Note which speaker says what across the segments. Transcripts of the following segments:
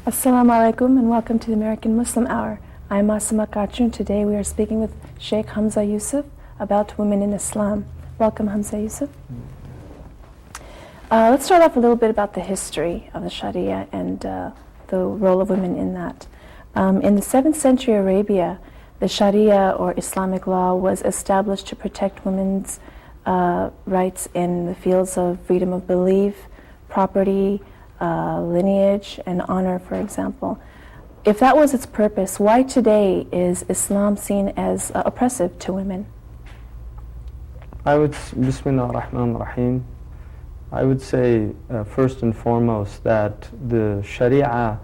Speaker 1: Assalamu alaikum and welcome to the American Muslim Hour. I'm Asma Kachun. Today we are speaking with Sheikh Hamza Yusuf about women in Islam. Welcome, Hamza Yusuf. Let's start off a little bit about the history of the Sharia and the role of women in that. In the 7th century Arabia, the Sharia or Islamic law was established to protect women's rights in the fields of freedom of belief, property, lineage, and honor, for example. If that was its purpose, why today is Islam seen as oppressive to women?
Speaker 2: Bismillah ar-Rahman ar-Rahim. I would say first and foremost that the Sharia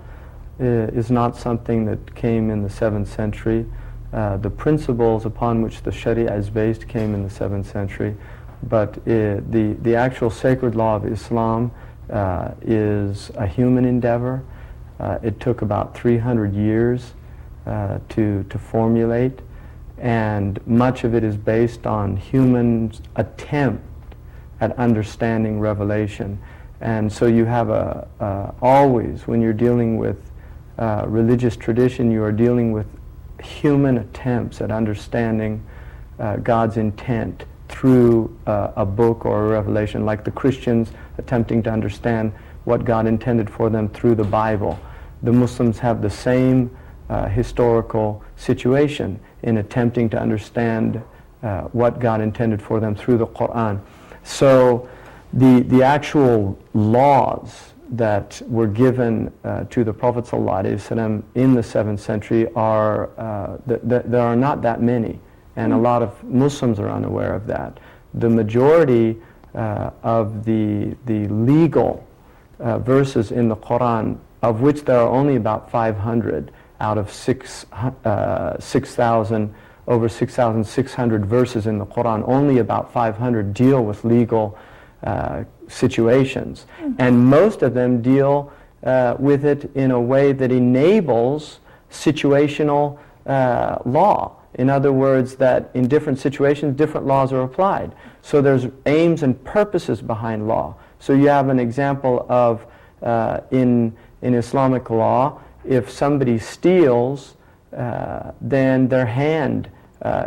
Speaker 2: is not something that came in the 7th century. The principles upon which the Sharia is based came in the 7th century, but the actual sacred law of Islam is a human endeavor. It took about 300 years to formulate, and much of it is based on humans' attempt at understanding revelation. And so you have always, when you're dealing with religious tradition, you are dealing with human attempts at understanding God's intent through a book or a revelation, like the Christians attempting to understand what God intended for them through the Bible. The Muslims have the same historical situation in attempting to understand what God intended for them through the Quran. So the actual laws that were given to the Prophet ﷺ in the 7th century there are not that many. And a lot of Muslims are unaware of that. The majority of the legal verses in the Quran, of which there are only about 500 out of 6,000, over 6,600 verses in the Quran, only about 500 deal with legal situations. And most of them deal with it in a way that enables situational law. In other words, that in different situations, different laws are applied. So there's aims and purposes behind law. So you have an example of, in Islamic law, if somebody steals, then their hand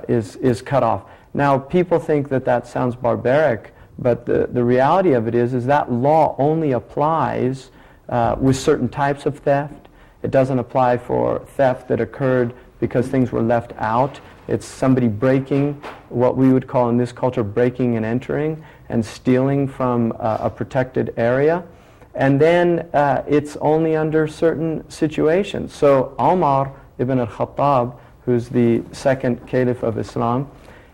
Speaker 2: is cut off. Now, people think that sounds barbaric, but the reality of it is that law only applies with certain types of theft. It doesn't apply for theft that occurred because things were left out. It's somebody breaking, what we would call in this culture breaking and entering, and stealing from a protected area. And then it's only under certain situations. So Umar ibn al-Khattab, who's the second caliph of Islam,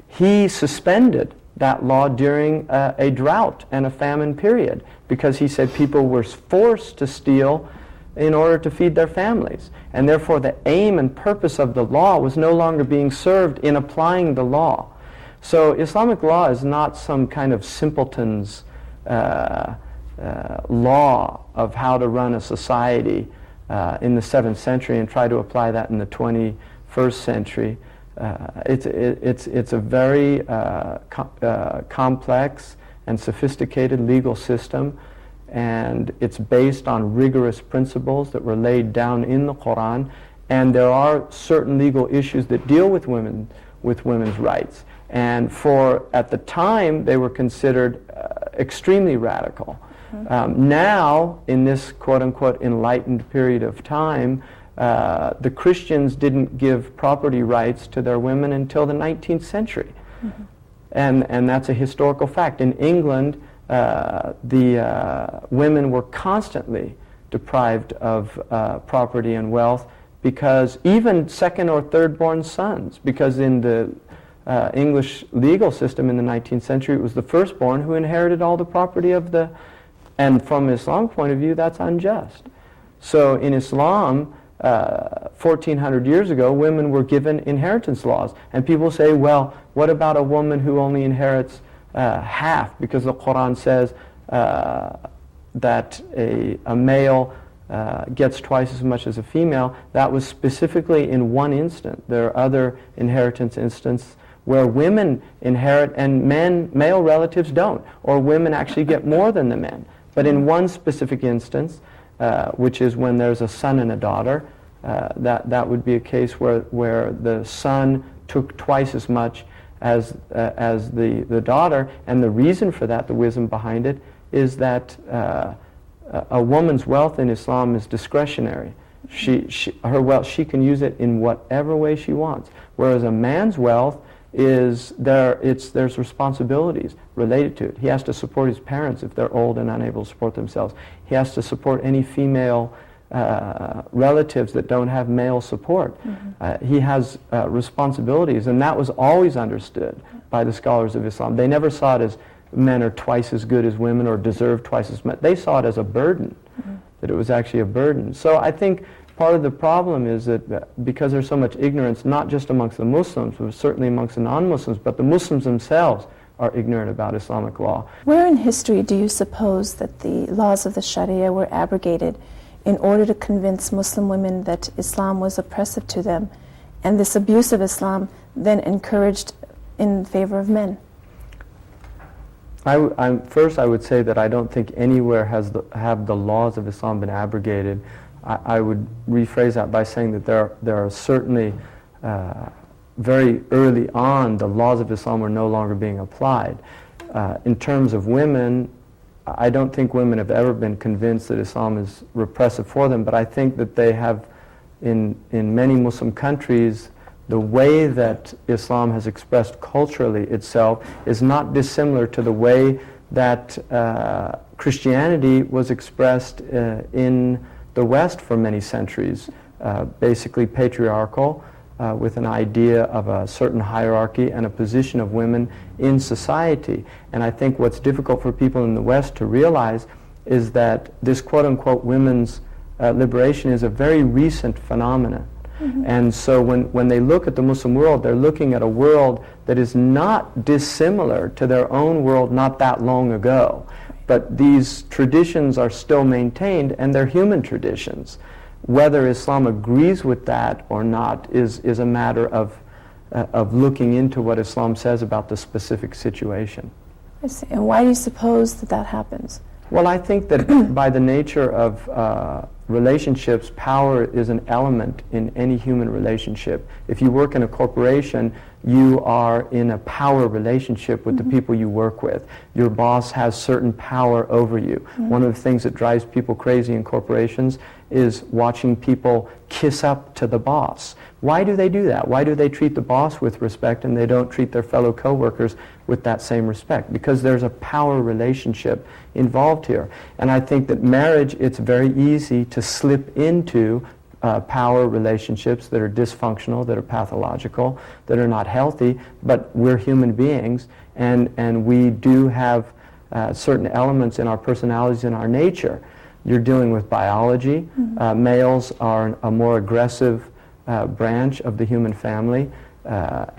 Speaker 2: he suspended that law during a drought and a famine period, because he said people were forced to steal in order to feed their families. And therefore the aim and purpose of the law was no longer being served in applying the law. So Islamic law is not some kind of simpleton's law of how to run a society in the 7th century and try to apply that in the 21st century. It's a very complex and sophisticated legal system, and it's based on rigorous principles that were laid down in the Quran, and there are certain legal issues that deal with women's rights. And at the time, they were considered extremely radical. Now, in this quote-unquote enlightened period of time, the Christians didn't give property rights to their women until the 19th century. And that's a historical fact. In England, the women were constantly deprived of property and wealth, because even second or third born sons, because in the English legal system in the 19th century, it was the firstborn who inherited all the property of the, and from Islam's point of view, that's unjust. So in Islam, 1400 years ago, women were given inheritance laws. And people say, well, what about a woman who only inherits half? Because the Quran says that a male gets twice as much as a female. That was specifically in one instant. There are other inheritance instances where women inherit and male relatives don't, or women actually get more than the men. But in one specific instance, which is when there's a son and a daughter. That would be a case where the son took twice as much as the daughter, and the reason for that, the wisdom behind it, is that a woman's wealth in Islam is discretionary. Her wealth, she can use it in whatever way she wants, whereas a man's wealth is there's responsibilities related to it. He has to support his parents if they're old and unable to support themselves. He has to support any female relatives that don't have male support. He has responsibilities, and that was always understood by the scholars of Islam. They never saw it as men are twice as good as women or deserve twice as much. They saw it as a burden, that it was actually a burden. So I think part of the problem is that because there's so much ignorance, not just amongst the Muslims, but certainly amongst the non-Muslims, but the Muslims themselves are ignorant about Islamic law.
Speaker 1: Where in history do you suppose that the laws of the Sharia were abrogated in order to convince Muslim women that Islam was oppressive to them, and this abuse of Islam then encouraged in favor of men?
Speaker 2: First, I would say that I don't think anywhere have the laws of Islam been abrogated. I would rephrase that by saying that there are certainly very early on the laws of Islam were no longer being applied. In terms of women, I don't think women have ever been convinced that Islam is repressive for them, but I think that they have, in many Muslim countries, the way that Islam has expressed culturally itself is not dissimilar to the way that Christianity was expressed in the West for many centuries, basically patriarchal, with an idea of a certain hierarchy and a position of women in society. And I think what's difficult for people in the West to realize is that this quote-unquote women's liberation is a very recent phenomenon. And so when they look at the Muslim world, they're looking at a world that is not dissimilar to their own world not that long ago. But these traditions are still maintained, and they're human traditions. Whether Islam agrees with that or not is a matter of looking into what Islam says about the specific situation.
Speaker 1: I see. And why do you suppose that happens?
Speaker 2: Well, I think that by the nature of relationships, power is an element in any human relationship. If you work in a corporation, you are in a power relationship with the people you work with. Your boss has certain power over you. One of the things that drives people crazy in corporations is watching people kiss up to the boss. Why do they do that? Why do they treat the boss with respect and they don't treat their fellow co-workers with that same respect? Because there's a power relationship involved here. And I think that marriage, it's very easy to slip into power relationships that are dysfunctional, that are pathological, that are not healthy, but we're human beings, and we do have certain elements in our personalities and our nature. You're dealing with biology. Males are a more aggressive branch of the human family,